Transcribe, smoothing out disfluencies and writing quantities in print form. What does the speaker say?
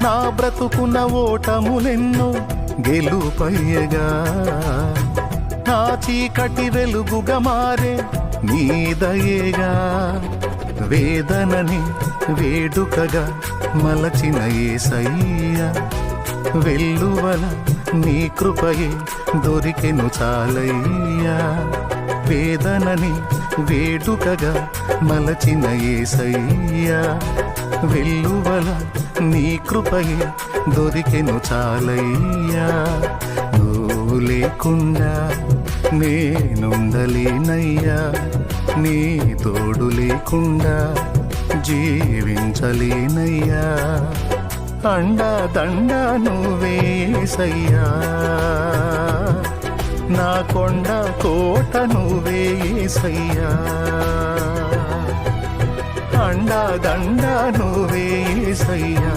నా బ్రతుకున్న ఓటములెన్నో గెలుపయ్యగా, నా చీకటి వెలుగుగా మారే నీ దయేగా, వేదనని వేడుకగా మలచిన యేసయ్యా, వెల్లువల నీ కృపయే దొరికెను చాలయ్యా, వేదనని వేడుకగా మలచిన యేసయ్యా, వెల్లువల నీ కృపయే దొరికెను చాలయ్యా, నువ్వు లేకుండా నేనుండలేనయ్యా, నీ తోడు లేకుండా జీవించలేనయ్యా, అండా దండ నువ్వేసయ్యా, నా కొండ కోట నువ్వేసయ్యా, అండా దండ నువ్వేసయ్యా.